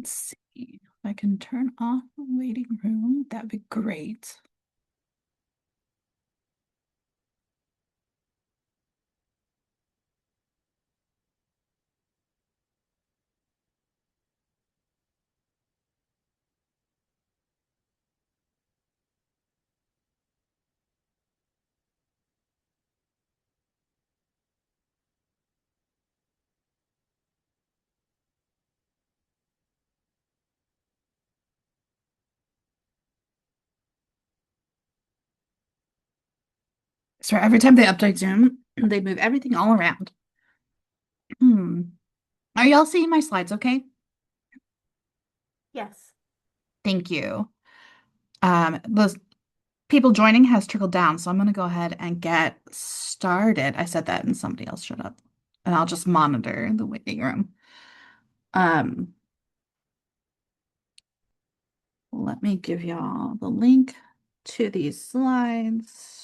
Let's see if I can turn off the waiting room. That'd be great. So every time they update Zoom, they move everything all around. Hmm. Are y'all seeing my slides okay? Yes. Thank you. The people joining has trickled down, so I'm going to go ahead and get started. I said that and somebody else showed up, and I'll just monitor the waiting room. Um, Let me give y'all the link to these slides.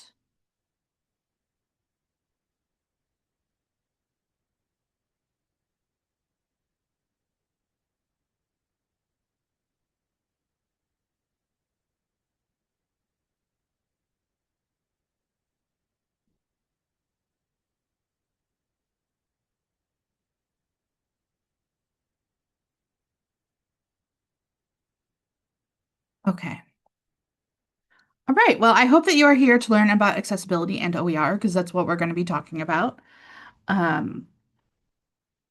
Okay. All right. Well, I hope that you are here to learn about accessibility and OER because that's what we're going to be talking about. Um,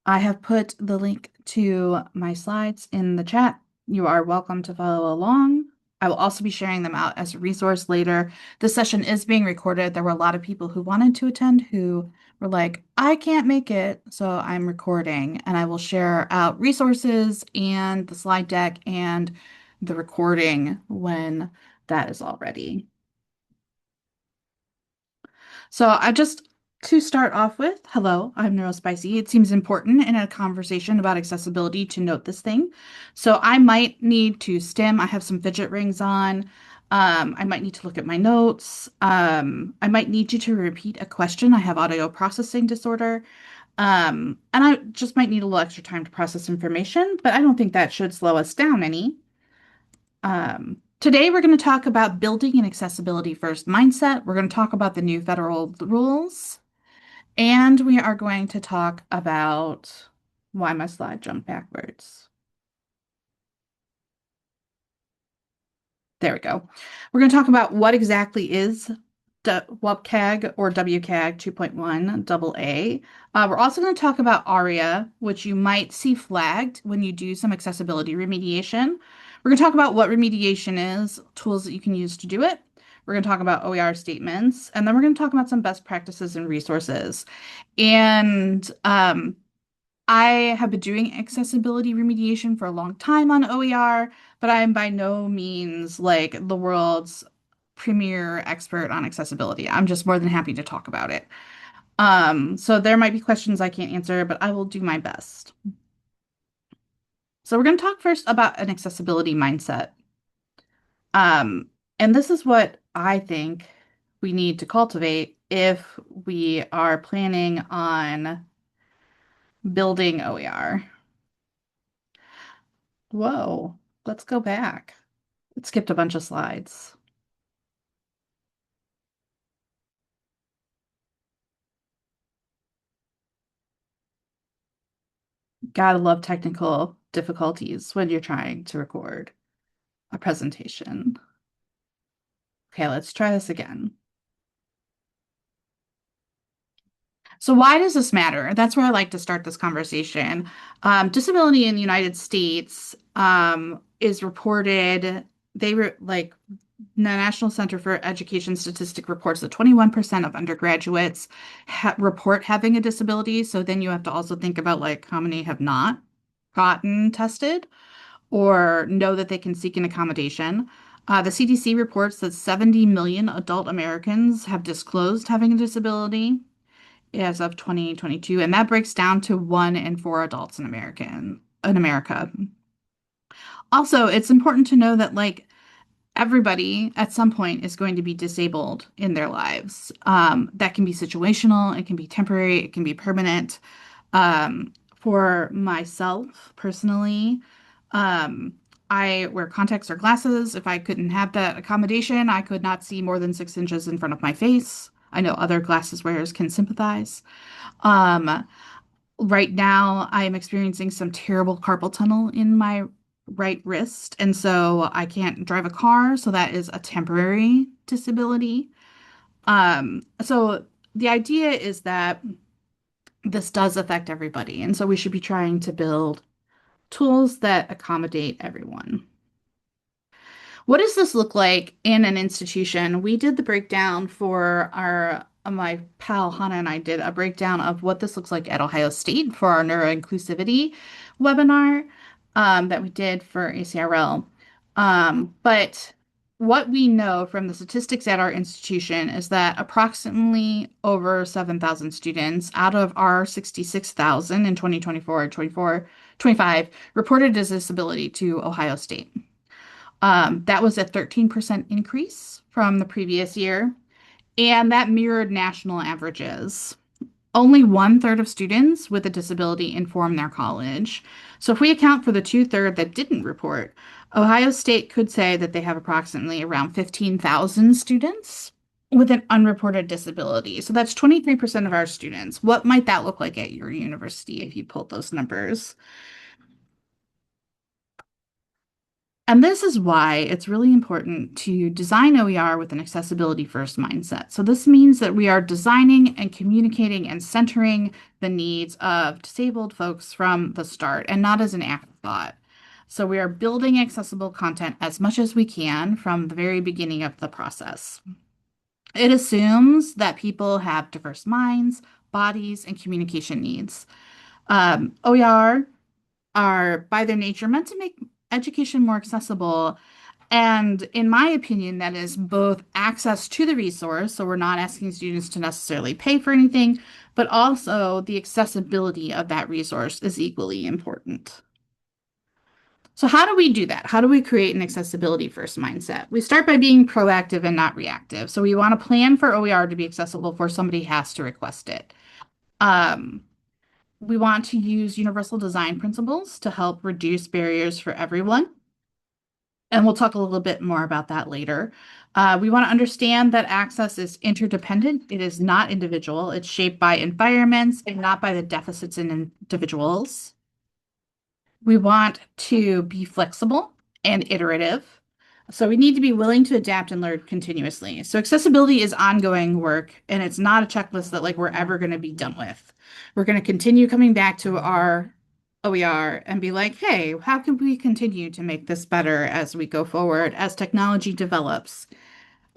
I have put the link to my slides in the chat. You are welcome to follow along. I will also be sharing them out as a resource later. This session is being recorded. There were a lot of people who wanted to attend who were like, I can't make it, so I'm recording, and I will share out resources and the slide deck and the recording when that is all ready. So I just to start off with, hello, I'm Neurospicy. It seems important in a conversation about accessibility to note this thing. So I might need to stim. I have some fidget rings on. I might need to look at my notes. I might need you to repeat a question. I have audio processing disorder. And I just might need a little extra time to process information, but I don't think that should slow us down any. Today, we're going to talk about building an accessibility first mindset. We're going to talk about the new federal rules, and we are going to talk about why my slide jumped backwards. There we go. We're going to talk about what exactly is WCAG or WCAG 2.1 double A. We're also going to talk about ARIA, which you might see flagged when you do some accessibility remediation. We're going to talk about what remediation is, tools that you can use to do it. We're going to talk about OER statements, and then we're going to talk about some best practices and resources. And I have been doing accessibility remediation for a long time on OER, but I am by no means like the world's premier expert on accessibility. I'm just more than happy to talk about it. So there might be questions I can't answer, but I will do my best. So we're going to talk first about an accessibility mindset. Um, and this is what I think we need to cultivate if we are planning on building OER. Whoa, let's go back. It skipped a bunch of slides. Gotta love technical difficulties when you're trying to record a presentation. Okay, let's try this again. So why does this matter? That's where I like to start this conversation. Disability in the United States is reported, like the National Center for Education Statistic reports that 21% of undergraduates report having a disability. So then you have to also think about like how many have not gotten tested or know that they can seek an accommodation. The CDC reports that 70 million adult Americans have disclosed having a disability as of 2022, and that breaks down to 1 in 4 adults in America. Also, it's important to know that like everybody at some point is going to be disabled in their lives. That can be situational, it can be temporary, it can be permanent. For myself personally, Um, I wear contacts or glasses. If I couldn't have that accommodation, I could not see more than 6 inches in front of my face. I know other glasses wearers can sympathize. Um, right now, I am experiencing some terrible carpal tunnel in my right wrist, and so I can't drive a car, so that is a temporary disability. So the idea is that this does affect everybody, and so we should be trying to build tools that accommodate everyone. What does this look like in an institution? We did the breakdown for our my pal Hannah and I did a breakdown of what this looks like at Ohio State for our neuroinclusivity webinar that we did for ACRL. But what we know from the statistics at our institution is that approximately over 7,000 students out of our 66,000 in 2024, 24, 25 reported a disability to Ohio State. That was a 13% increase from the previous year, and that mirrored national averages. Only one-third of students with a disability inform their college. So if we account for the two-third that didn't report, Ohio State could say that they have approximately around 15,000 students with an unreported disability. So that's 23% of our students. What might that look like at your university if you pulled those numbers? And this is why it's really important to design OER with an accessibility first mindset. So this means that we are designing and communicating and centering the needs of disabled folks from the start and not as an afterthought. So we are building accessible content as much as we can from the very beginning of the process. It assumes that people have diverse minds, bodies, and communication needs. OER are by their nature meant to make education more accessible. And in my opinion, that is both access to the resource, so we're not asking students to necessarily pay for anything, but also the accessibility of that resource is equally important. So how do we do that? How do we create an accessibility first mindset? We start by being proactive and not reactive. So we want to plan for OER to be accessible before somebody has to request it. Um, we want to use universal design principles to help reduce barriers for everyone. And we'll talk a little bit more about that later. We want to understand that access is interdependent. It is not individual. It's shaped by environments and not by the deficits in individuals. We want to be flexible and iterative. So we need to be willing to adapt and learn continuously. So accessibility is ongoing work, and it's not a checklist that like we're ever going to be done with. We're going to continue coming back to our OER and be like, hey, how can we continue to make this better as we go forward, as technology develops,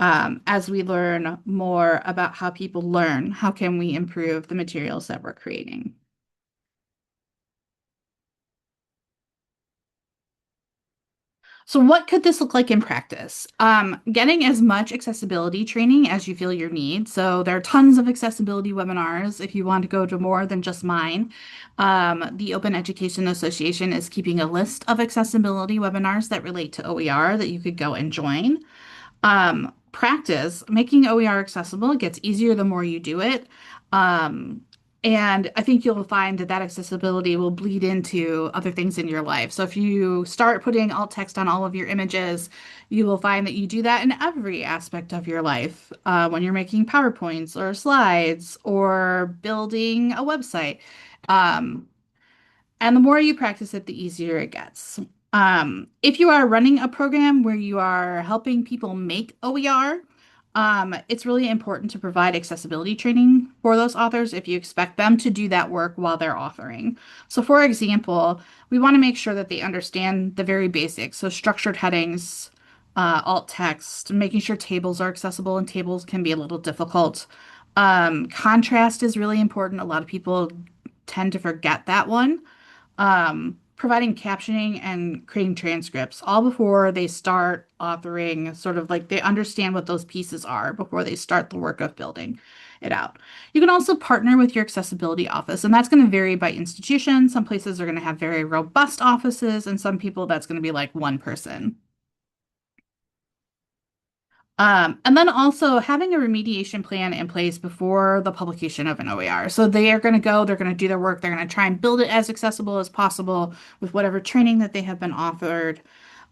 as we learn more about how people learn, how can we improve the materials that we're creating? So what could this look like in practice? Getting as much accessibility training as you feel your need. So there are tons of accessibility webinars if you want to go to more than just mine. The Open Education Association is keeping a list of accessibility webinars that relate to OER that you could go and join. Practice making OER accessible gets easier the more you do it. Um, and I think you'll find that that accessibility will bleed into other things in your life. So if you start putting alt text on all of your images, you will find that you do that in every aspect of your life. When you're making PowerPoints or slides or building a website. Um, and the more you practice it, the easier it gets. If you are running a program where you are helping people make OER, it's really important to provide accessibility training for those authors if you expect them to do that work while they're authoring. So, for example, we want to make sure that they understand the very basics. So, structured headings, alt text, making sure tables are accessible, and tables can be a little difficult. Contrast is really important. A lot of people tend to forget that one. Providing captioning and creating transcripts all before they start authoring, sort of like they understand what those pieces are before they start the work of building it out. You can also partner with your accessibility office, and that's going to vary by institution. Some places are going to have very robust offices, and some people that's going to be like one person. And then also having a remediation plan in place before the publication of an OER. So they are going to go, they're going to do their work, they're going to try and build it as accessible as possible with whatever training that they have been offered.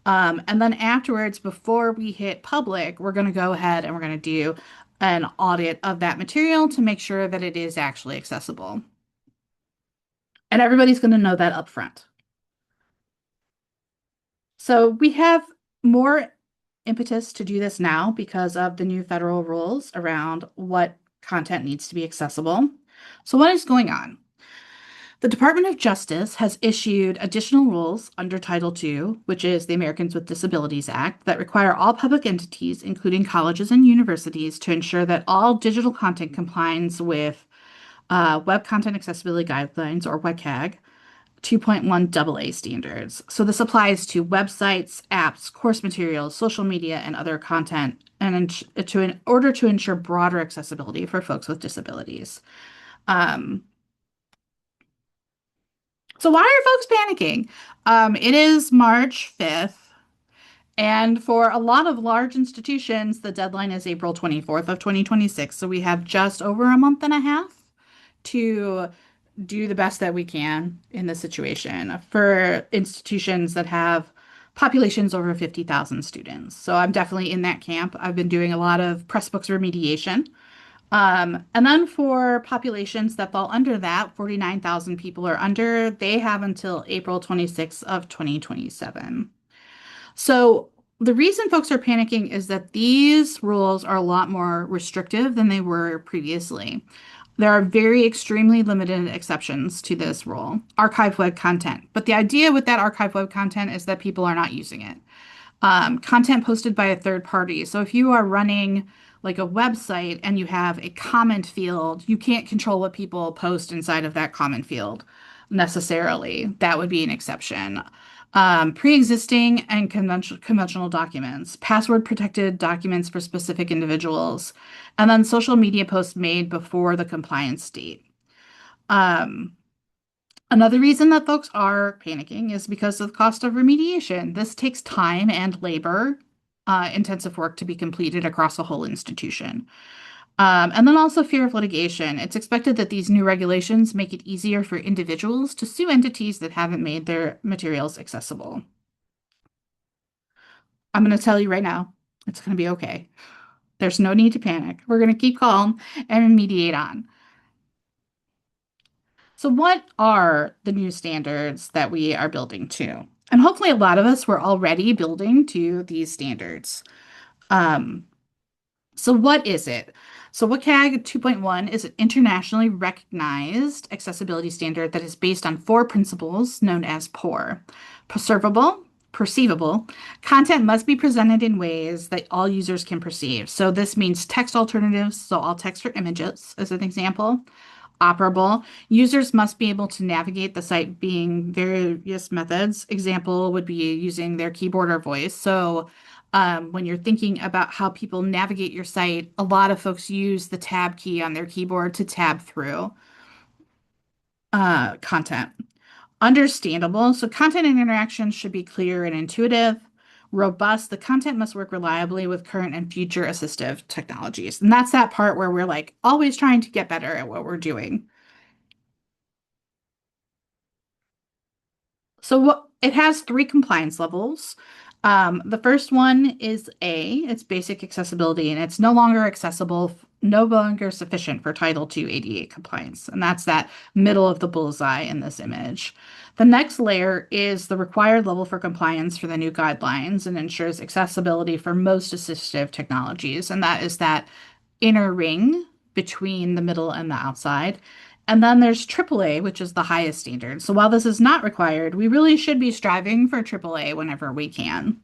And then afterwards, before we hit public, we're going to go ahead and we're going to do an audit of that material to make sure that it is actually accessible. And everybody's going to know that up front. So we have more impetus to do this now because of the new federal rules around what content needs to be accessible. So what is going on? The Department of Justice has issued additional rules under Title II, which is the Americans with Disabilities Act, that require all public entities, including colleges and universities, to ensure that all digital content complies with Web Content Accessibility Guidelines, or WCAG, 2.1 AA standards. So this applies to websites, apps, course materials, social media, and other content, and in order to ensure broader accessibility for folks with disabilities. Um, so why are folks panicking? It is March 5th, and for a lot of large institutions, the deadline is April 24th of 2026. So we have just over a month and a half to do the best that we can in this situation for institutions that have populations over 50,000 students. So I'm definitely in that camp. I've been doing a lot of Pressbooks remediation. And then for populations that fall under that, 49,000 people are under, they have until April 26th of 2027. So the reason folks are panicking is that these rules are a lot more restrictive than they were previously. There are very extremely limited exceptions to this rule, archive web content. But the idea with that archive web content is that people are not using it. Content posted by a third party. So if you are running like a website and you have a comment field, you can't control what people post inside of that comment field necessarily. That would be an exception. Pre-existing and conventional documents, password protected documents for specific individuals, and then social media posts made before the compliance date. Um, Another reason that folks are panicking is because of the cost of remediation. This takes time and labor, intensive work to be completed across a whole institution. And then also fear of litigation. It's expected that these new regulations make it easier for individuals to sue entities that haven't made their materials accessible. I'm going to tell you right now, it's going to be okay. There's no need to panic. We're going to keep calm and remediate on. So, what are the new standards that we are building to? And hopefully, a lot of us were already building to these standards. Um, so, what is it? So, WCAG 2.1 is an internationally recognized accessibility standard that is based on four principles known as POUR: preservable, perceivable, content must be presented in ways that all users can perceive. So, this means text alternatives, so all text or images, as an example. Operable. Users must be able to navigate the site being various methods. Example would be using their keyboard or voice. So when you're thinking about how people navigate your site, a lot of folks use the tab key on their keyboard to tab through content. Understandable. So content and interactions should be clear and intuitive. Robust. The content must work reliably with current and future assistive technologies. And that's that part where we're like always trying to get better at what we're doing. So what it has three compliance levels. The first one is A, it's basic accessibility, and it's no longer accessible, no longer sufficient for Title II ADA compliance. And that's that middle of the bullseye in this image. The next layer is the required level for compliance for the new guidelines and ensures accessibility for most assistive technologies. And that is that inner ring between the middle and the outside. And then there's AAA, which is the highest standard. So while this is not required, we really should be striving for AAA whenever we can.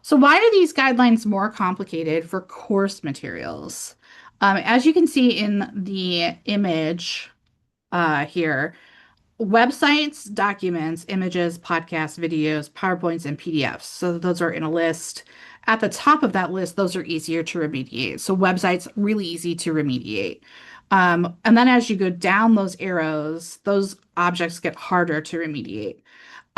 So why are these guidelines more complicated for course materials? As you can see in the image here, websites, documents, images, podcasts, videos, PowerPoints, and PDFs. So those are in a list. At the top of that list, those are easier to remediate. So websites, really easy to remediate. And then as you go down those arrows, those objects get harder to remediate.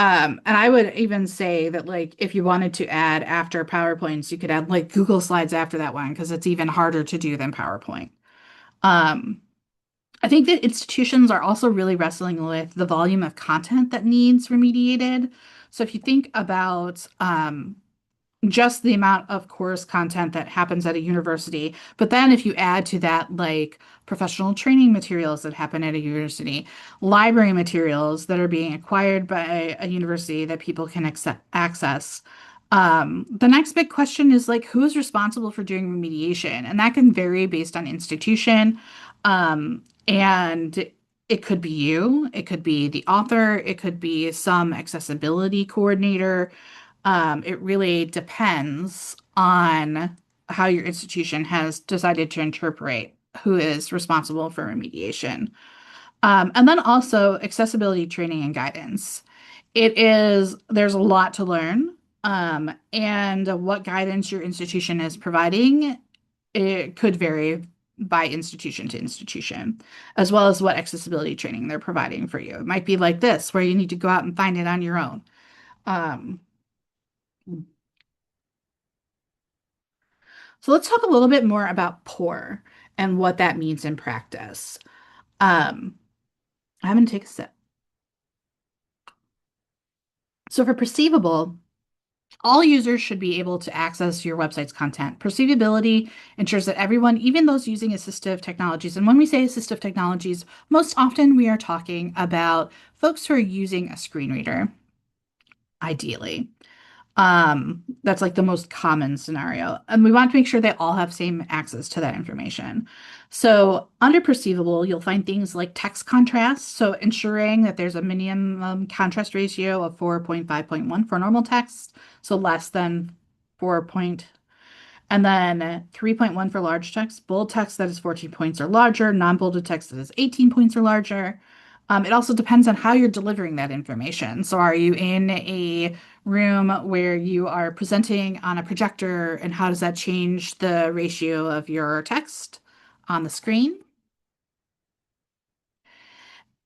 And I would even say that like if you wanted to add after PowerPoints, you could add like Google Slides after that one because it's even harder to do than PowerPoint. Um, I think that institutions are also really wrestling with the volume of content that needs remediated. So if you think about just the amount of course content that happens at a university. But then if you add to that, like professional training materials that happen at a university, library materials that are being acquired by a university that people can access. The next big question is like, who is responsible for doing remediation? And that can vary based on institution. And it could be you, it could be the author, it could be some accessibility coordinator. It really depends on how your institution has decided to interpret who is responsible for remediation. And then also accessibility training and guidance. There's a lot to learn. And what guidance your institution is providing, it could vary by institution to institution, as well as what accessibility training they're providing for you. It might be like this, where you need to go out and find it on your own. Um, So let's talk a little bit more about poor and what that means in practice. Um, I'm going to take a sip. So for perceivable, all users should be able to access your website's content. Perceivability ensures that everyone, even those using assistive technologies, and when we say assistive technologies, most often we are talking about folks who are using a screen reader, ideally. That's like the most common scenario. And we want to make sure they all have same access to that information. So under perceivable, you'll find things like text contrast. So ensuring that there's a minimum contrast ratio of 4.5.1 for normal text. So less than 4 point and then 3.1 for large text, bold text that is 14 points or larger, non-bolded text that is 18 points or larger. It also depends on how you're delivering that information. So, are you in a room where you are presenting on a projector, and how does that change the ratio of your text on the screen?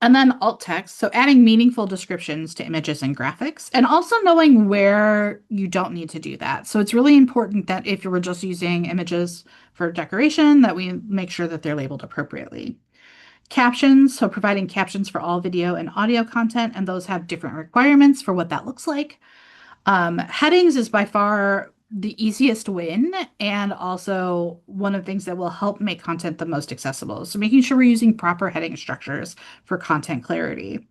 And then alt text, so adding meaningful descriptions to images and graphics, and also knowing where you don't need to do that. So it's really important that if you were just using images for decoration, that we make sure that they're labeled appropriately. Captions, so providing captions for all video and audio content, and those have different requirements for what that looks like. Headings is by far the easiest win and also one of the things that will help make content the most accessible. So making sure we're using proper heading structures for content clarity.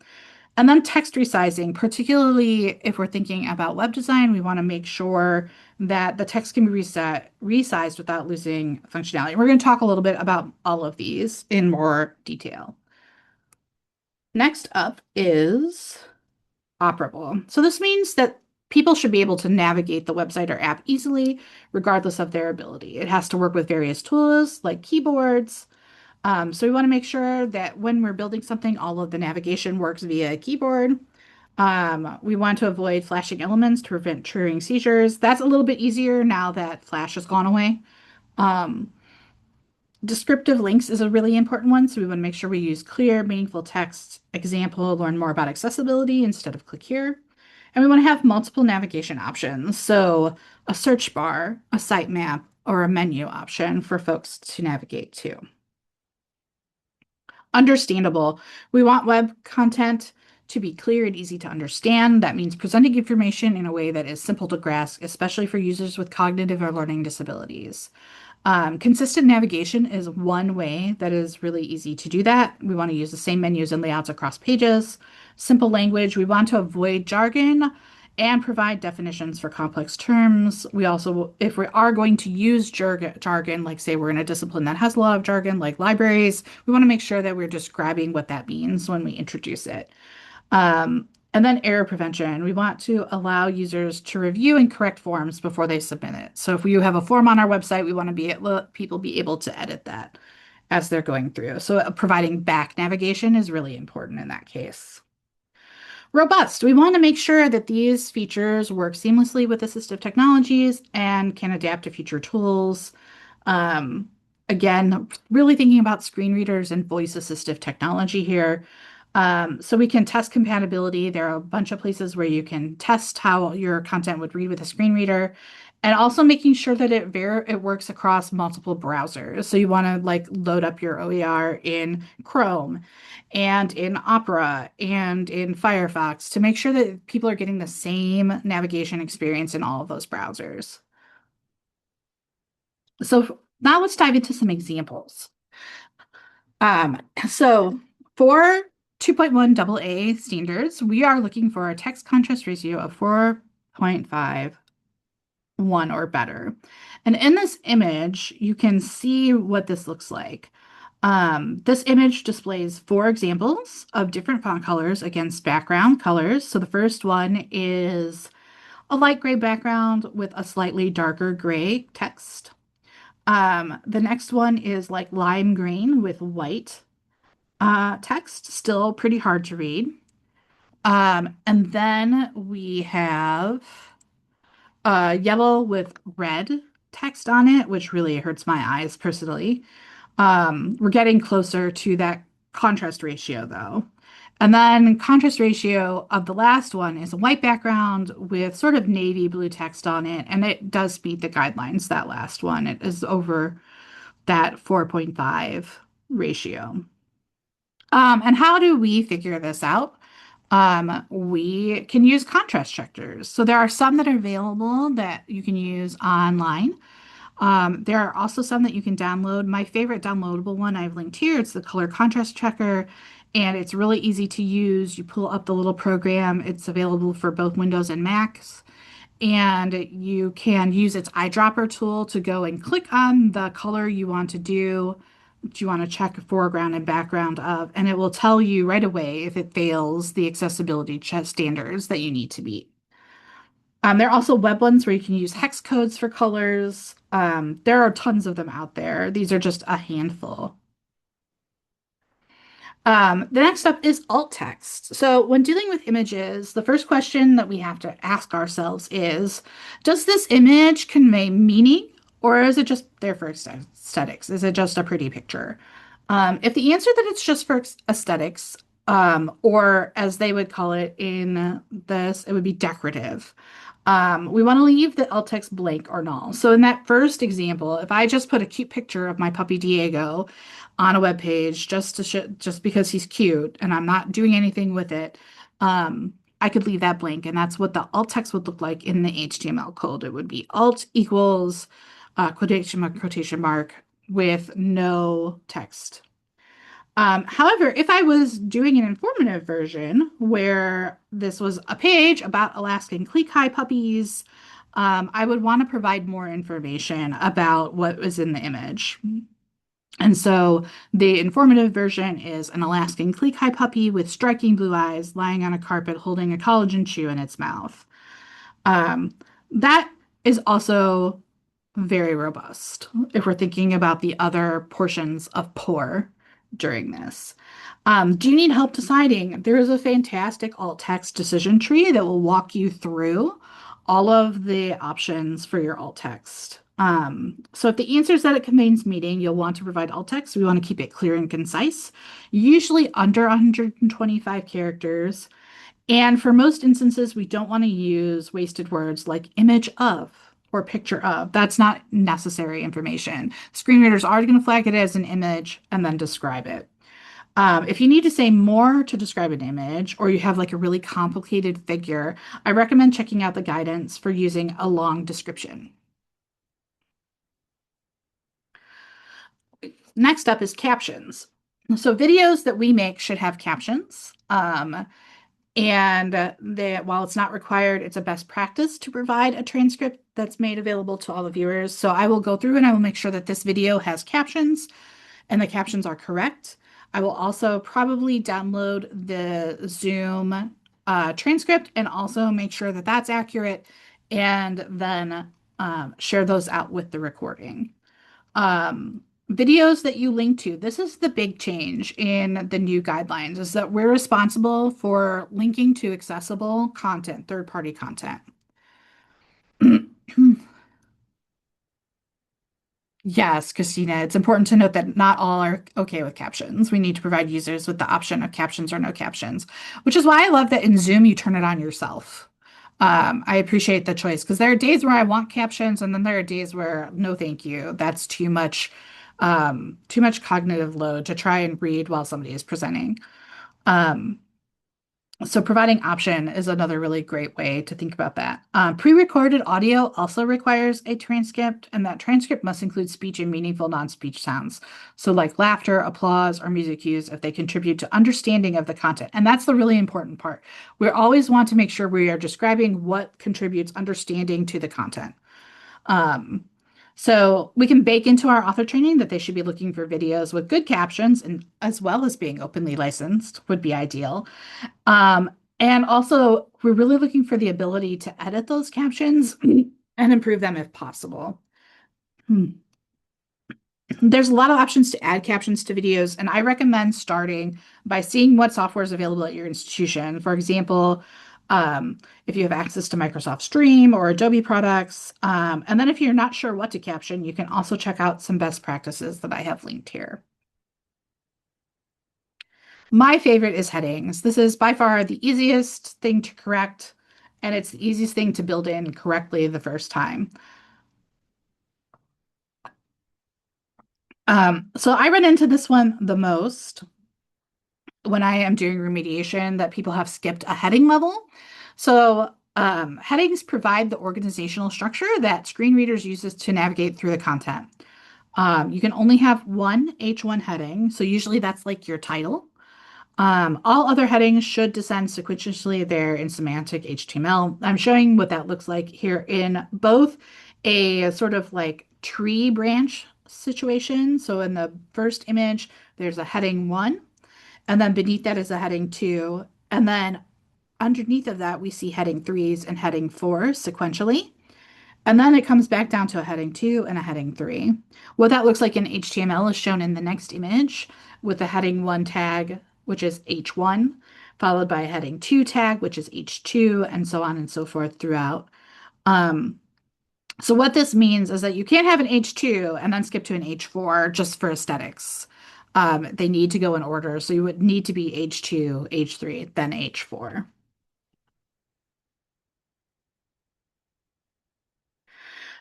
And then text resizing, particularly if we're thinking about web design, we want to make sure that the text can be resized without losing functionality. We're going to talk a little bit about all of these in more detail. Next up is operable. So this means that people should be able to navigate the website or app easily, regardless of their ability. It has to work with various tools like keyboards. So we want to make sure that when we're building something, all of the navigation works via a keyboard. We want to avoid flashing elements to prevent triggering seizures. That's a little bit easier now that Flash has gone away. Um, Descriptive links is a really important one, so we want to make sure we use clear, meaningful text. Example, learn more about accessibility instead of click here. And we want to have multiple navigation options, so a search bar, a sitemap, or a menu option for folks to navigate to. Understandable. We want web content to be clear and easy to understand. That means presenting information in a way that is simple to grasp, especially for users with cognitive or learning disabilities. Consistent navigation is one way that is really easy to do that. We want to use the same menus and layouts across pages. Simple language, we want to avoid jargon and provide definitions for complex terms. We also, if we are going to use jargon, like say we're in a discipline that has a lot of jargon, like libraries, we want to make sure that we're describing what that means when we introduce it. And then error prevention. We want to allow users to review and correct forms before they submit it. So if you have a form on our website, we want to people be able to edit that as they're going through. So providing back navigation is really important in that case. Robust. We want to make sure that these features work seamlessly with assistive technologies and can adapt to future tools. Um, Again, really thinking about screen readers and voice assistive technology here. So we can test compatibility. There are a bunch of places where you can test how your content would read with a screen reader, and also making sure that it works across multiple browsers. So you want to like load up your OER in Chrome and in Opera and in Firefox to make sure that people are getting the same navigation experience in all of those browsers. So now let's dive into some examples. Um, so for 2.1 AA standards, we are looking for a text contrast ratio of 4.51 or better. And in this image, you can see what this looks like. This image displays four examples of different font colors against background colors. So the first one is a light gray background with a slightly darker gray text. The next one is like lime green with white text, still pretty hard to read. And then we have yellow with red text on it, which really hurts my eyes personally. We're getting closer to that contrast ratio though. And then contrast ratio of the last one is a white background with sort of navy blue text on it, and it does meet the guidelines, that last one. It is over that 4.5 ratio. And how do we figure this out? We can use contrast checkers. So there are some that are available that you can use online. There are also some that you can download. My favorite downloadable one I've linked here, it's the color contrast checker, and it's really easy to use. You pull up the little program. It's available for both Windows and Macs. And you can use its eyedropper tool to go and click on the color you want to do, which you want to check foreground and background of, and it will tell you right away if it fails the accessibility standards that you need to meet. There are also web ones where you can use hex codes for colors. There are tons of them out there. These are just a handful. The next up is alt text. So when dealing with images, the first question that we have to ask ourselves is, does this image convey meaning or is it just there for aesthetics? Is it just a pretty picture? If the answer that it's just for aesthetics, or as they would call it in this, it would be decorative. We want to leave the alt text blank or null. So in that first example, if I just put a cute picture of my puppy Diego on a web page just because he's cute and I'm not doing anything with it, I could leave that blank, and that's what the alt text would look like in the HTML code. It would be alt equals quotation mark with no text. However, if I was doing an informative version where this was a page about Alaskan Klee puppies, I would want to provide more information about what was in the image. And so the informative version is an Alaskan Klee puppy with striking blue eyes lying on a carpet holding a collagen chew in its mouth. Um, that is also very robust if we're thinking about the other portions of poor during this. Do you need help deciding? There is a fantastic alt text decision tree that will walk you through all of the options for your alt text. So if the answer is that it contains meaning, you'll want to provide alt text. We want to keep it clear and concise, usually under 125 characters. And for most instances, we don't want to use wasted words like image of or picture of. That's not necessary information. Screen readers are going to flag it as an image and then describe it. If you need to say more to describe an image or you have like a really complicated figure, I recommend checking out the guidance for using a long description. Next up is captions. So videos that we make should have captions. While it's not required, it's a best practice to provide a transcript that's made available to all the viewers. So I will go through and I will make sure that this video has captions and the captions are correct. I will also probably download the Zoom transcript and also make sure that that's accurate and then share those out with the recording. Videos that you link to. This is the big change in the new guidelines is that we're responsible for linking to accessible content, third-party content. Yes, Christina, it's important to note that not all are okay with captions. We need to provide users with the option of captions or no captions, which is why I love that in Zoom you turn it on yourself. I appreciate the choice because there are days where I want captions, and then there are days where no, thank you. That's too much cognitive load to try and read while somebody is presenting. Um, so providing option is another really great way to think about that. Pre-recorded audio also requires a transcript, and that transcript must include speech and meaningful non-speech sounds. So like laughter, applause, or music cues if they contribute to understanding of the content. And that's the really important part. We always want to make sure we are describing what contributes understanding to the content. Um, so we can bake into our author training that they should be looking for videos with good captions and as well as being openly licensed would be ideal. Um, and also, we're really looking for the ability to edit those captions and improve them if possible. Hmm. There's a lot of options to add captions to videos, and I recommend starting by seeing what software is available at your institution. For example, if you have access to Microsoft Stream or Adobe products. And then if you're not sure what to caption, you can also check out some best practices that I have linked here. My favorite is headings. This is by far the easiest thing to correct, and it's the easiest thing to build in correctly the first time. So I run into this one the most when I am doing remediation that people have skipped a heading level. So headings provide the organizational structure that screen readers uses to navigate through the content. You can only have one H1 heading, so usually that's like your title. All other headings should descend sequentially there in semantic HTML. I'm showing what that looks like here in both a sort of like tree branch situation. So in the first image, there's a heading one, and then beneath that is a heading two. And then underneath of that, we see heading threes and heading four sequentially. And then it comes back down to a heading two and a heading three. What that looks like in HTML is shown in the next image with the heading one tag, which is H1, followed by a heading two tag, which is H2, and so on and so forth throughout. Um, so what this means is that you can't have an H2 and then skip to an H4 just for aesthetics. They need to go in order. So you would need to be H2, H3, then H4.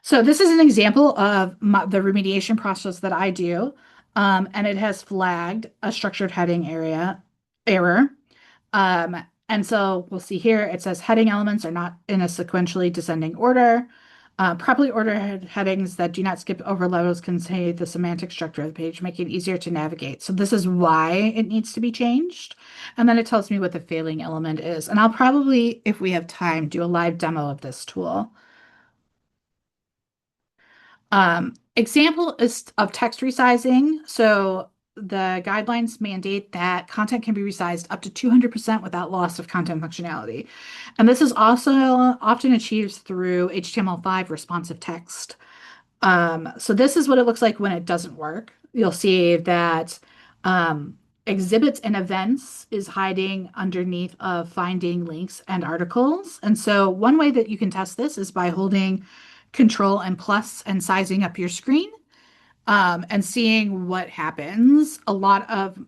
So this is an example of the remediation process that I do, and it has flagged a structured heading area error. And so we'll see here it says heading elements are not in a sequentially descending order. Properly ordered headings that do not skip over levels can say the semantic structure of the page, making it easier to navigate. So this is why it needs to be changed. And then it tells me what the failing element is. And I'll probably, if we have time, do a live demo of this tool. Example is of text resizing. So the guidelines mandate that content can be resized up to 200% without loss of content functionality. And this is also often achieved through HTML5 responsive text. So this is what it looks like when it doesn't work. You'll see that exhibits and events is hiding underneath of finding links and articles. And so one way that you can test this is by holding Control and plus and sizing up your screen and seeing what happens. A lot of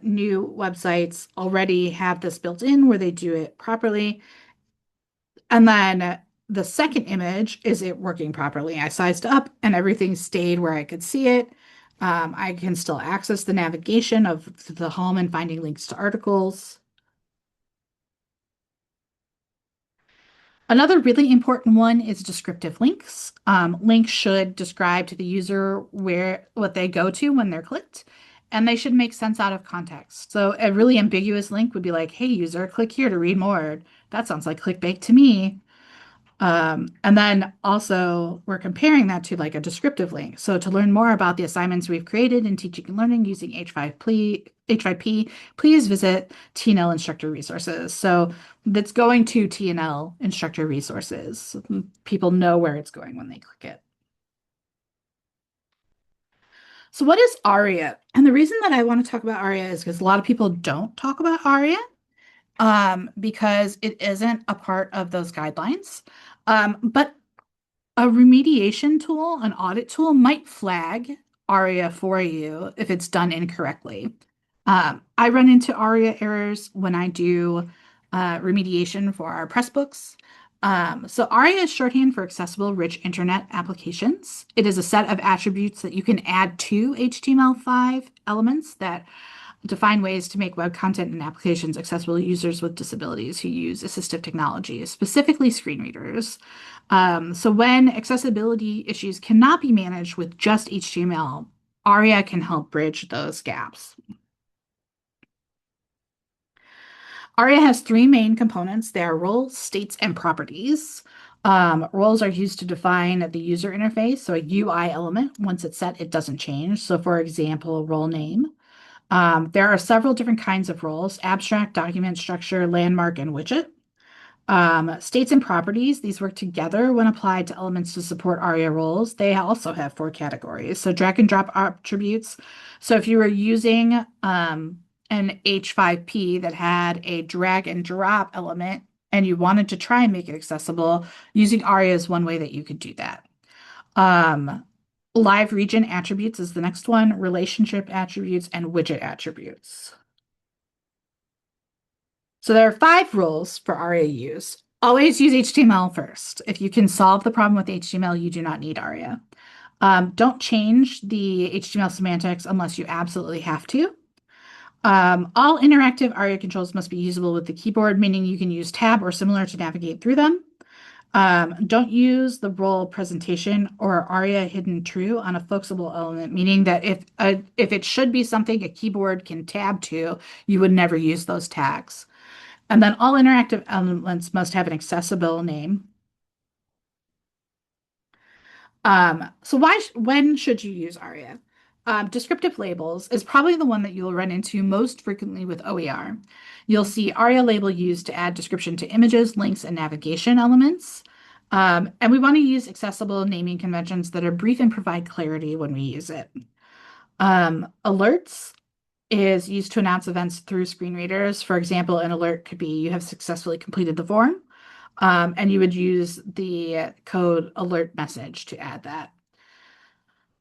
new websites already have this built in where they do it properly. And then the second image, is it working properly? I sized up and everything stayed where I could see it. I can still access the navigation of the home and finding links to articles. Another really important one is descriptive links. Links should describe to the user where what they go to when they're clicked, and they should make sense out of context. So a really ambiguous link would be like, "Hey, user, click here to read more." That sounds like clickbait to me. And then also we're comparing that to like a descriptive link. So to learn more about the assignments we've created in teaching and learning using H5P, please visit TNL instructor resources. So that's going to TNL instructor resources. People know where it's going when they click it. So what is ARIA? And the reason that I want to talk about ARIA is because a lot of people don't talk about ARIA because it isn't a part of those guidelines. But A remediation tool, an audit tool, might flag ARIA for you if it's done incorrectly. I run into ARIA errors when I do remediation for our Pressbooks. So ARIA is shorthand for Accessible Rich Internet Applications. It is a set of attributes that you can add to HTML5 elements that define ways to make web content and applications accessible to users with disabilities who use assistive technology, specifically screen readers. So when accessibility issues cannot be managed with just HTML, ARIA can help bridge those gaps. ARIA has three main components. They are roles, states, and properties. Roles are used to define the user interface. So a UI element, once it's set, it doesn't change. So for example, role name. There are several different kinds of roles: abstract, document, structure, landmark, and widget. States and properties, these work together when applied to elements to support ARIA roles. They also have four categories. So drag and drop attributes. So if you were using an H5P that had a drag and drop element and you wanted to try and make it accessible, using ARIA is one way that you could do that. Um, Live region attributes is the next one, relationship attributes, and widget attributes. So there are 5 rules for ARIA use. Always use HTML first. If you can solve the problem with HTML, you do not need ARIA. Don't change the HTML semantics unless you absolutely have to. All interactive ARIA controls must be usable with the keyboard, meaning you can use tab or similar to navigate through them. Don't use the role presentation or ARIA hidden true on a flexible element, meaning that if it should be something a keyboard can tab to, you would never use those tags. And then all interactive elements must have an accessible name. When should you use ARIA? Descriptive labels is probably the one that you'll run into most frequently with OER. You'll see ARIA label used to add description to images, links, and navigation elements. And we want to use accessible naming conventions that are brief and provide clarity when we use it. Alerts is used to announce events through screen readers. For example, an alert could be you have successfully completed the form, and you would use the code alert message to add that.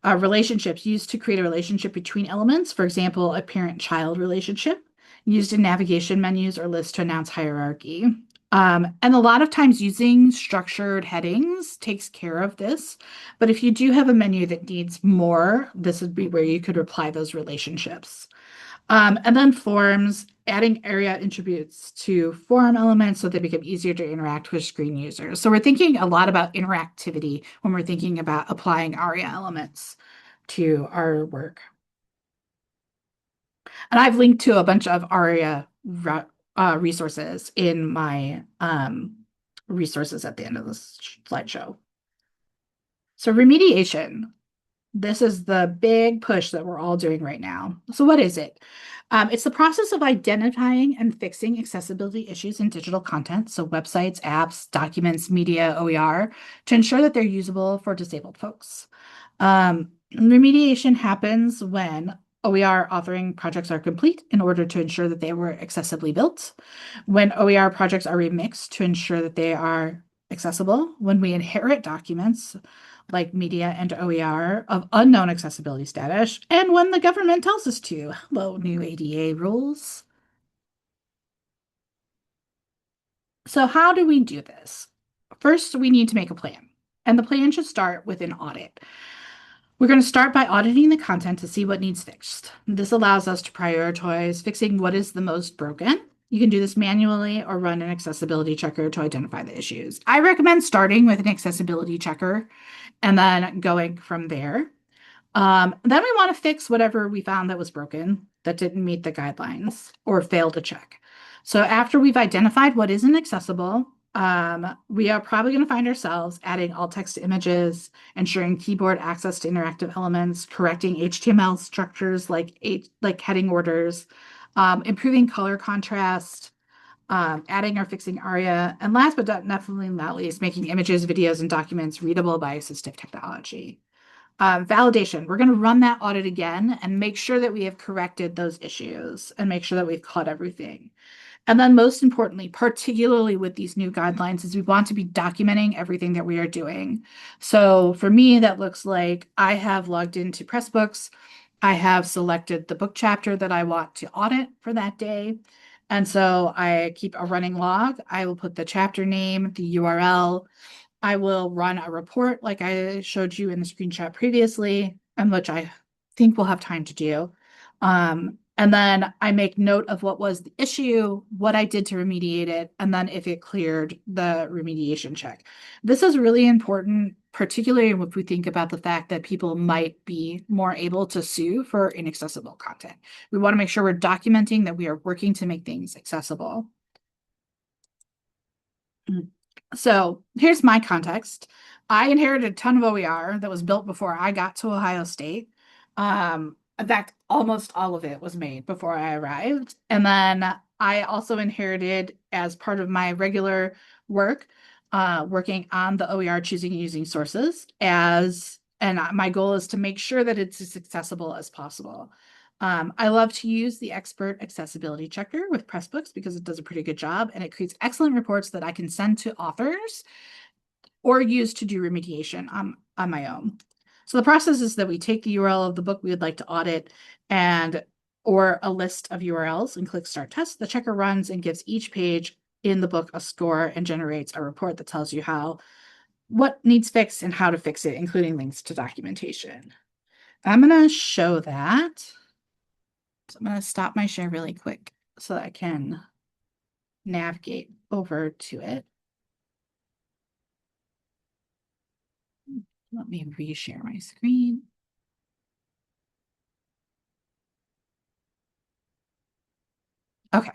Relationships used to create a relationship between elements. For example, a parent-child relationship used in navigation menus or lists to announce hierarchy. And a lot of times using structured headings takes care of this. But if you do have a menu that needs more, this would be where you could apply those relationships. And then forms, adding ARIA attributes to form elements so they become easier to interact with screen users. So we're thinking a lot about interactivity when we're thinking about applying ARIA elements to our work. And I've linked to a bunch of ARIA resources in my resources at the end of this slideshow. So remediation. This is the big push that we're all doing right now. So what is it? It's the process of identifying and fixing accessibility issues in digital content, so websites, apps, documents, media, OER, to ensure that they're usable for disabled folks. Remediation happens when OER authoring projects are complete in order to ensure that they were accessibly built, when OER projects are remixed to ensure that they are accessible, when we inherit documents like media and OER of unknown accessibility status, and when the government tells us to. Hello, new ADA rules. So how do we do this? First, we need to make a plan, and the plan should start with an audit. We're going to start by auditing the content to see what needs fixed. This allows us to prioritize fixing what is the most broken. You can do this manually or run an accessibility checker to identify the issues. I recommend starting with an accessibility checker and then going from there. Then we want to fix whatever we found that was broken, that didn't meet the guidelines, or failed to check. So after we've identified what isn't accessible, we are probably going to find ourselves adding alt text to images, ensuring keyboard access to interactive elements, correcting HTML structures like heading orders, improving color contrast, adding or fixing ARIA, and last but definitely not least, making images, videos, and documents readable by assistive technology. Validation. We're going to run that audit again and make sure that we have corrected those issues and make sure that we've caught everything. And then most importantly, particularly with these new guidelines, is we want to be documenting everything that we are doing. So for me, that looks like I have logged into Pressbooks. I have selected the book chapter that I want to audit for that day. And so I keep a running log. I will put the chapter name, the URL. I will run a report like I showed you in the screenshot previously, and which I think we'll have time to do. And then I make note of what was the issue, what I did to remediate it, and then if it cleared the remediation check. This is really important, particularly if we think about the fact that people might be more able to sue for inaccessible content. We want to make sure we're documenting that we are working to make things accessible. So here's my context. I inherited a ton of OER that was built before I got to Ohio State. In fact, almost all of it was made before I arrived. And then I also inherited, as part of my regular work, working on the OER choosing and using sources and my goal is to make sure that it's as accessible as possible. I love to use the expert accessibility checker with Pressbooks because it does a pretty good job and it creates excellent reports that I can send to authors or use to do remediation on my own. So the process is that we take the URL of the book we would like to audit and or a list of URLs and click Start Test. The checker runs and gives each page in the book a score and generates a report that tells you what needs fixed and how to fix it, including links to documentation. I'm going to show that. So I'm going to stop my share really quick so that I can navigate over to it. Let me reshare my screen. Okay,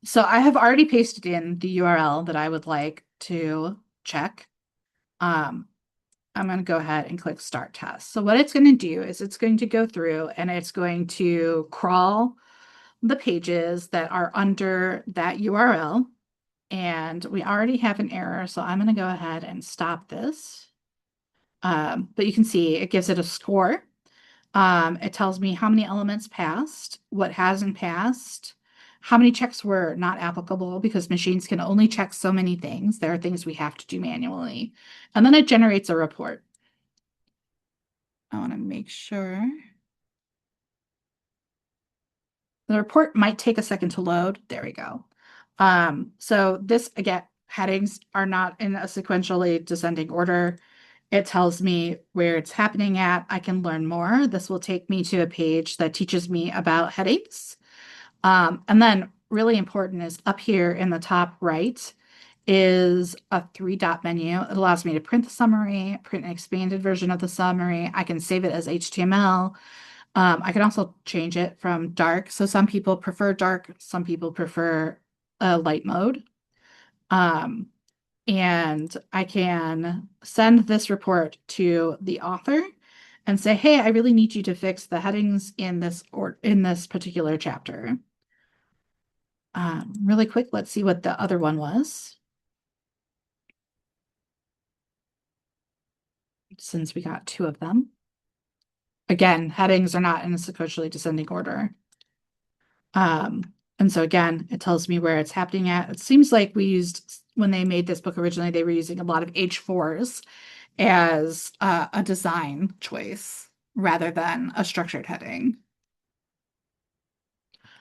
so I have already pasted in the URL that I would like to check. I'm going to go ahead and click Start Test. So what it's going to do is it's going to go through and it's going to crawl the pages that are under that URL. And we already have an error, so I'm going to go ahead and stop this. But you can see it gives it a score. It tells me how many elements passed, what hasn't passed, how many checks were not applicable because machines can only check so many things. There are things we have to do manually. And then it generates a report. I want to make sure. The report might take a second to load. There we go. So this, again, headings are not in a sequentially descending order. It tells me where it's happening at. I can learn more. This will take me to a page that teaches me about headings. And then really important is up here in the top right is a 3-dot menu. It allows me to print the summary, print an expanded version of the summary. I can save it as HTML. I can also change it from dark. So some people prefer dark, some people prefer a light mode. And I can send this report to the author and say, hey, I really need you to fix the headings in this particular chapter. Really quick, let's see what the other one was. Since we got 2 of them. Again, headings are not in a sequentially descending order. And so again, it tells me where it's happening at. It seems like when they made this book originally, they were using a lot of H4s as a design choice rather than a structured heading.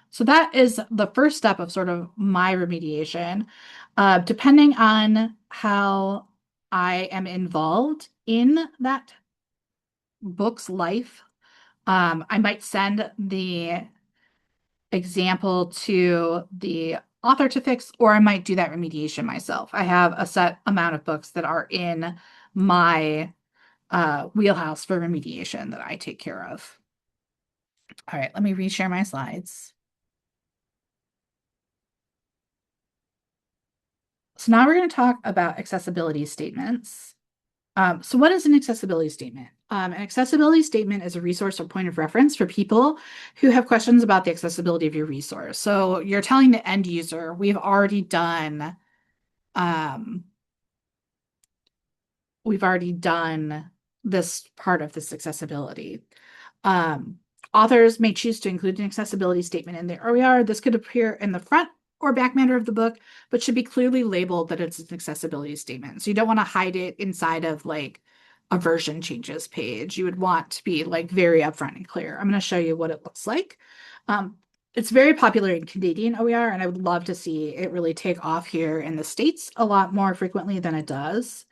So that is the first step of sort of my remediation. Depending on how I am involved in that book's life, I might send the example to the author to fix, or I might do that remediation myself. I have a set amount of books that are in my wheelhouse for remediation that I take care of. All right, let me reshare my slides. So now we're going to talk about accessibility statements. So what is an accessibility statement? An accessibility statement is a resource or point of reference for people who have questions about the accessibility of your resource. So you're telling the end user, we've already done this part of this accessibility. Authors may choose to include an accessibility statement in their OER. This could appear in the front or back matter of the book, but should be clearly labeled that it's an accessibility statement. So you don't want to hide it inside of like a version changes page. You would want to be like very upfront and clear. I'm going to show you what it looks like. Um, it's very popular in Canadian OER, and I would love to see it really take off here in the States a lot more frequently than it does.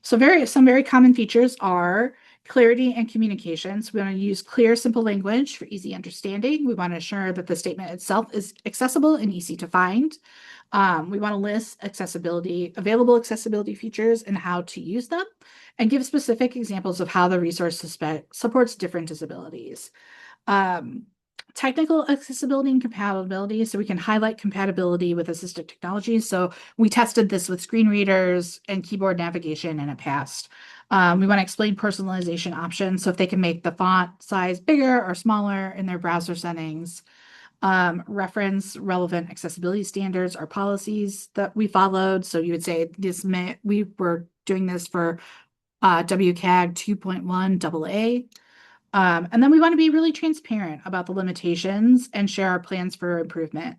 So some very common features are clarity and communication. So we want to use clear, simple language for easy understanding. We want to ensure that the statement itself is accessible and easy to find. We want to list available accessibility features and how to use them, and give specific examples of how the resource supports different disabilities. Um, Technical accessibility and compatibility. So we can highlight compatibility with assistive technologies. So we tested this with screen readers and keyboard navigation and it passed. We want to explain personalization options. So if they can make the font size bigger or smaller in their browser settings, reference relevant accessibility standards or policies that we followed. So you would say we were doing this for WCAG 2.1 AA. And then we want to be really transparent about the limitations and share our plans for improvement.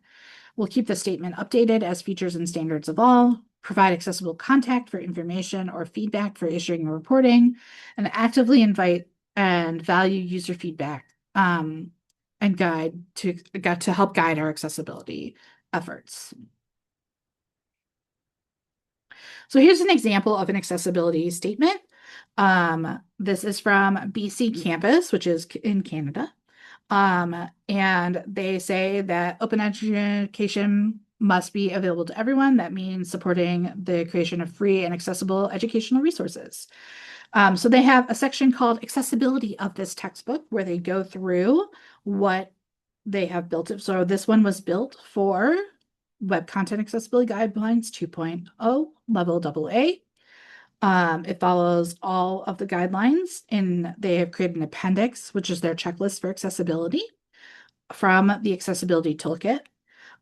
We'll keep the statement updated as features and standards evolve, provide accessible contact for information or feedback for issuing and reporting, and actively invite and value user feedback and to help guide our accessibility efforts. So here's an example of an accessibility statement. This is from BC Campus, which is in Canada. And they say that open education must be available to everyone. That means supporting the creation of free and accessible educational resources. So they have a section called accessibility of this textbook where they go through what they have built it. So this one was built for Web Content Accessibility Guidelines 2.0 level AA. It follows all of the guidelines, and they have created an appendix, which is their checklist for accessibility from the accessibility toolkit.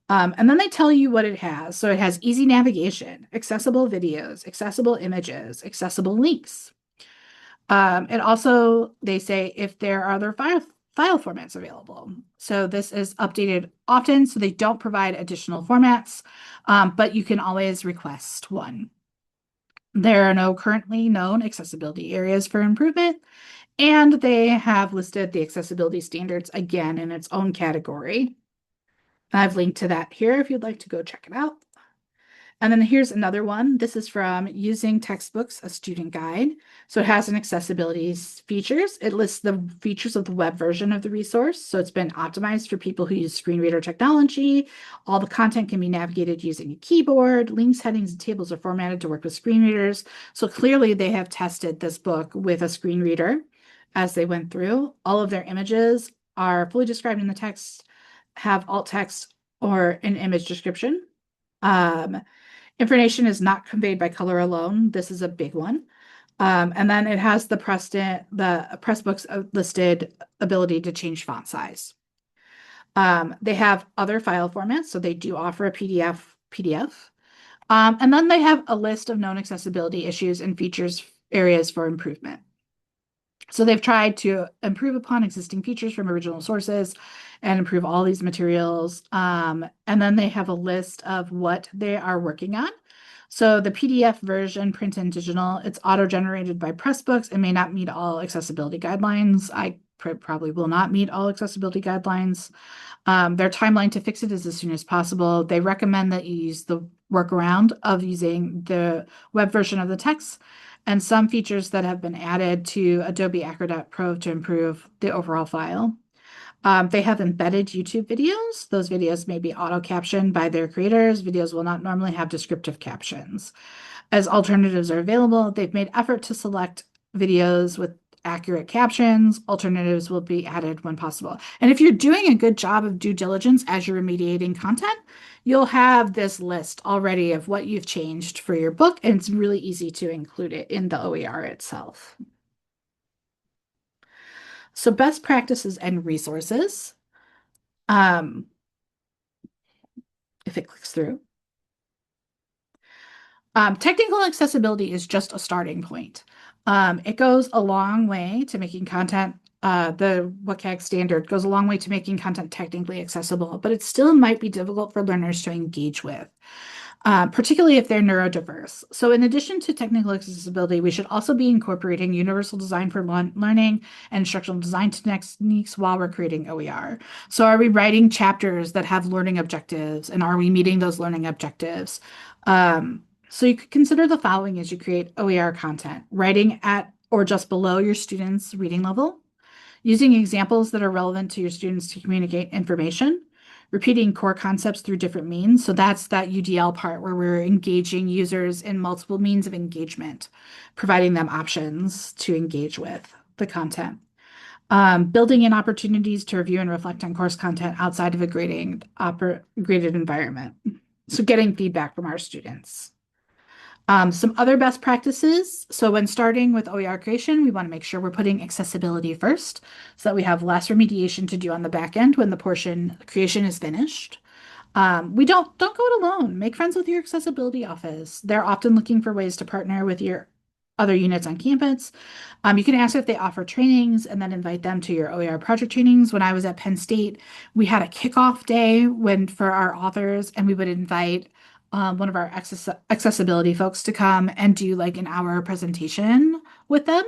And then they tell you what it has. So it has easy navigation, accessible videos, accessible images, accessible links. And also they say if there are other file formats available. So this is updated often, so they don't provide additional formats, but you can always request one. There are no currently known accessibility areas for improvement, and they have listed the accessibility standards again in its own category. I've linked to that here if you'd like to go check it out. And then here's another one. This is from Using Textbooks, a Student Guide. So it has an accessibility features. It lists the features of the web version of the resource. So it's been optimized for people who use screen reader technology. All the content can be navigated using a keyboard. Links, headings, and tables are formatted to work with screen readers. So clearly they have tested this book with a screen reader as they went through. All of their images are fully described in the text, have alt text or an image description. Information is not conveyed by color alone. This is a big one. And then it has the Pressbooks listed ability to change font size. They have other file formats, so they do offer a PDF. And then they have a list of known accessibility issues and features areas for improvement. So they've tried to improve upon existing features from original sources and improve all these materials. And then they have a list of what they are working on. So the PDF version, print and digital, it's auto-generated by Pressbooks and may not meet all accessibility guidelines. I probably will not meet all accessibility guidelines. Their timeline to fix it is as soon as possible. They recommend that you use the workaround of using the web version of the text and some features that have been added to Adobe Acrobat Pro to improve the overall file. They have embedded YouTube videos. Those videos may be auto-captioned by their creators. Videos will not normally have descriptive captions. As alternatives are available, they've made effort to select videos with accurate captions. Alternatives will be added when possible. And if you're doing a good job of due diligence as you're remediating content, you'll have this list already of what you've changed for your book, and it's really easy to include it in the OER itself. So best practices and resources. If it clicks through. Technical accessibility is just a starting point. It goes a long way to making content the WCAG standard goes a long way to making content technically accessible, but it still might be difficult for learners to engage with, particularly if they're neurodiverse. So, in addition to technical accessibility, we should also be incorporating universal design for learning and instructional design techniques while we're creating OER. So, are we writing chapters that have learning objectives, and are we meeting those learning objectives? So, you could consider the following as you create OER content: writing at or just below your students' reading level, using examples that are relevant to your students to communicate information, repeating core concepts through different means. So that's that UDL part where we're engaging users in multiple means of engagement, providing them options to engage with the content. Building in opportunities to review and reflect on course content outside of a graded environment. So getting feedback from our students. Some other best practices. So when starting with OER creation, we want to make sure we're putting accessibility first so that we have less remediation to do on the back end when the portion creation is finished. We don't go it alone. Make friends with your accessibility office. They're often looking for ways to partner with your other units on campus. You can ask if they offer trainings and then invite them to your OER project trainings. When I was at Penn State, we had a kickoff day for our authors, and we would invite one of our accessibility folks to come and do like an hour presentation with them.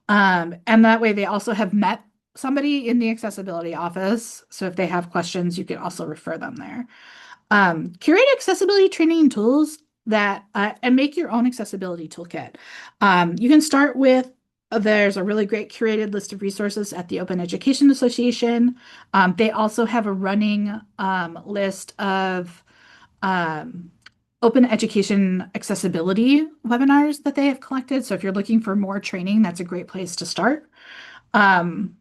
And that way they also have met somebody in the accessibility office. So if they have questions, you can also refer them there. Curate accessibility training and tools that and make your own accessibility toolkit. You can start with there's a really great curated list of resources at the Open Education Association. They also have a running list of um, open education accessibility webinars that they have collected. So if you're looking for more training, that's a great place to start. Um,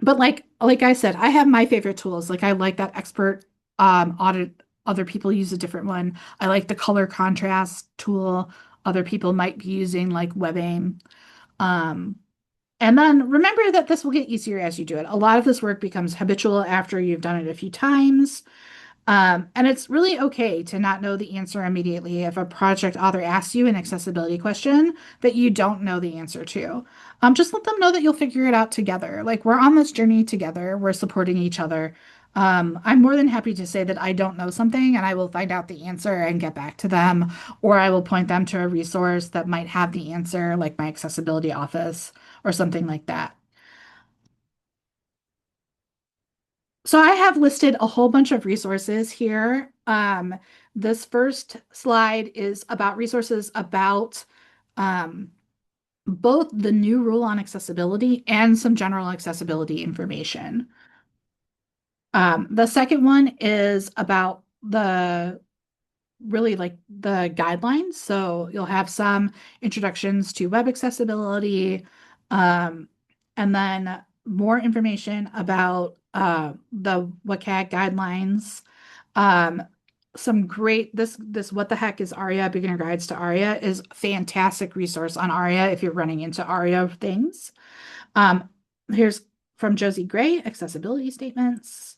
but like I said, I have my favorite tools. Like I like that expert audit. Other people use a different one. I like the color contrast tool. Other people might be using like WebAIM. Um, and then remember that this will get easier as you do it. A lot of this work becomes habitual after you've done it a few times. And it's really okay to not know the answer immediately if a project author asks you an accessibility question that you don't know the answer to. Just let them know that you'll figure it out together. Like we're on this journey together, we're supporting each other. I'm more than happy to say that I don't know something and I will find out the answer and get back to them, or I will point them to a resource that might have the answer, like my accessibility office or something like that. So I have listed a whole bunch of resources here. This first slide is about resources about um, both the new rule on accessibility and some general accessibility information. The second one is about the really like the guidelines. So you'll have some introductions to web accessibility, um, and then more information about the WCAG guidelines. Um, some great this what the heck is ARIA Beginner Guides to ARIA is a fantastic resource on ARIA if you're running into ARIA things. Um, here's from Josie Gray, accessibility statements.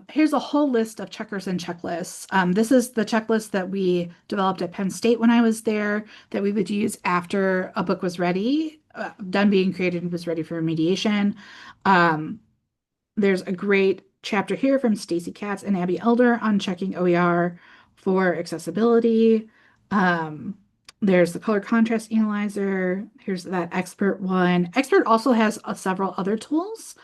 Here's a whole list of checkers and checklists. This is the checklist that we developed at Penn State when I was there that we would use after a book was ready, done being created and was ready for remediation. Um, there's a great chapter here from Stacy Katz and Abby Elder on checking OER for accessibility. Um, there's the color contrast analyzer. Here's that expert one. Expert also has several other tools.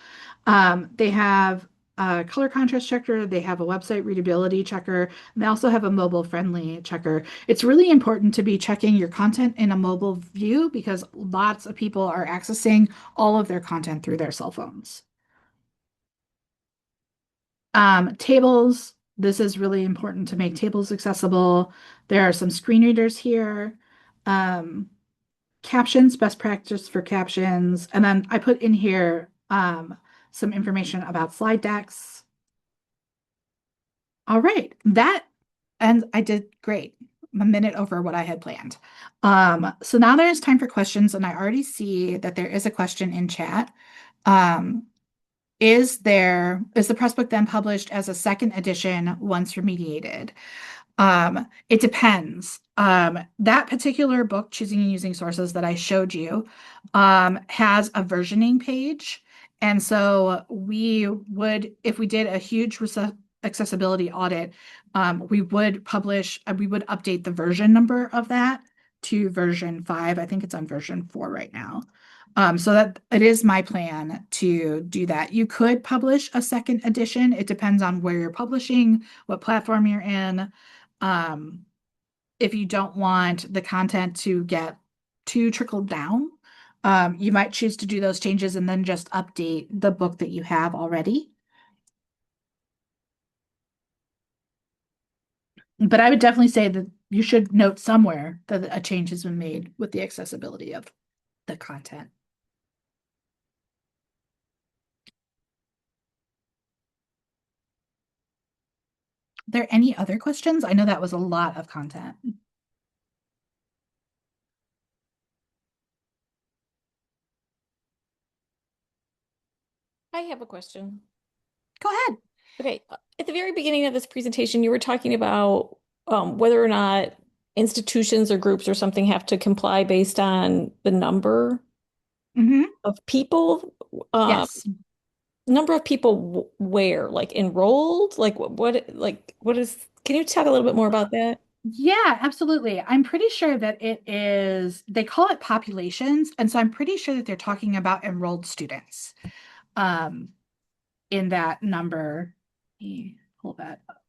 They have a color contrast checker, they have a website readability checker, and they also have a mobile friendly checker. It's really important to be checking your content in a mobile view because lots of people are accessing all of their content through their cell phones. Tables, this is really important to make tables accessible. There are some screen readers here. Um, Captions, best practice for captions. And then I put in here some information about slide decks. All right, and I did great. I'm a minute over what I had planned. So now there's time for questions, and I already see that there is a question in chat. Um, is the press book then published as a second edition once remediated? It depends. That particular book, Choosing and Using Sources that I showed you, has a versioning page. And so we would, if we did a huge accessibility audit, we would update the version number of that to version 5. I think it's on version 4 right now. So that it is my plan to do that. You could publish a second edition. It depends on where you're publishing, what platform you're in. Um, if you don't want the content to get too trickled down, you might choose to do those changes and then just update the book that you have already. But I would definitely say that you should note somewhere that a change has been made with the accessibility of the content. Are there any other questions? I know that was a lot of content. I have a question. Go ahead. Okay, at the very beginning of this presentation, you were talking about whether or not institutions or groups or something have to comply based on the number Hmm. of people. Um, Yes. Number of people where, like enrolled? Like what is, can you talk a little bit more about that? Yeah, absolutely. I'm pretty sure that it is, they call it populations. And so I'm pretty sure that they're talking about enrolled students. Um, in that number. Let me pull that up.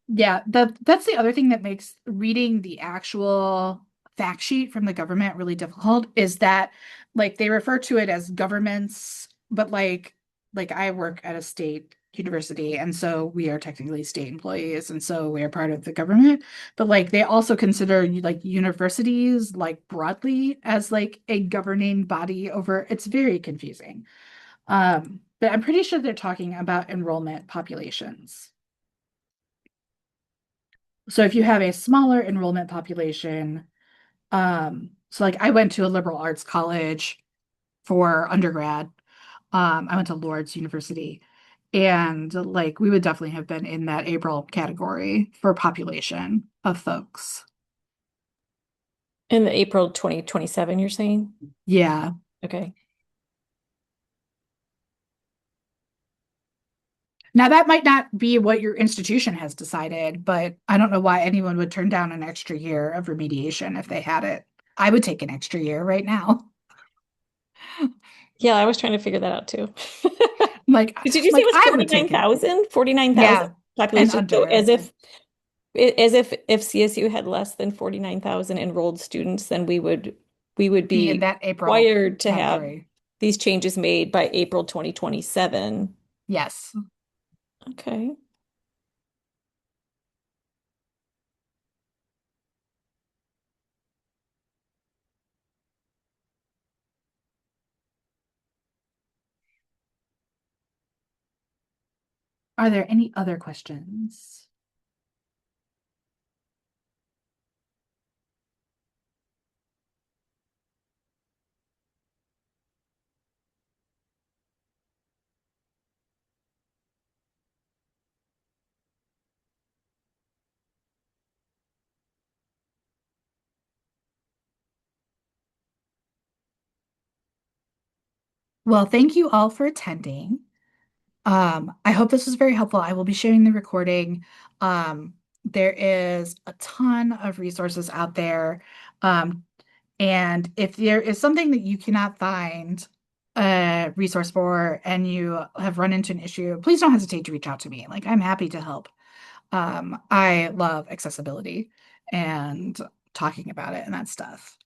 Yeah, that's the other thing that makes reading the actual fact sheet from the government really difficult is that like they refer to it as governments, but like I work at a state university and so we are technically state employees and so we are part of the government, but like they also consider like universities like broadly as like a governing body over it's very confusing. But I'm pretty sure they're talking about enrollment populations. So if you have a smaller enrollment population, so like I went to a liberal arts college for undergrad. I went to Lord's University, and like we would definitely have been in that April category for population of folks. In the April 2027, you're saying? Yeah. Okay. Now that might not be what your institution has decided, but I don't know why anyone would turn down an extra year of remediation if they had it. I would take an extra year right now. Yeah, I was trying to figure that out too. Like Did you say it like was I would take it. 49,000? 49,000 Yeah, and population. So under. as if CSU had less than 49,000 enrolled students, then we would Be in be that April required to have category. these changes made by April 2027. Yes. Okay. Are there any other questions? Well, thank you all for attending. I hope this was very helpful. I will be sharing the recording. There is a ton of resources out there. Um, and if there is something that you cannot find a resource for and you have run into an issue, please don't hesitate to reach out to me. Like I'm happy to help. I love accessibility and talking about it and that stuff.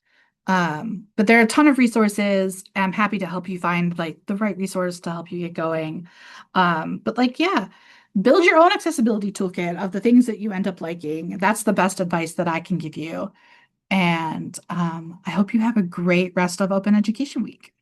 But there are a ton of resources. I'm happy to help you find like the right resource to help you get going. But like, yeah, build your own accessibility toolkit of the things that you end up liking. That's the best advice that I can give you. And I hope you have a great rest of Open Education Week.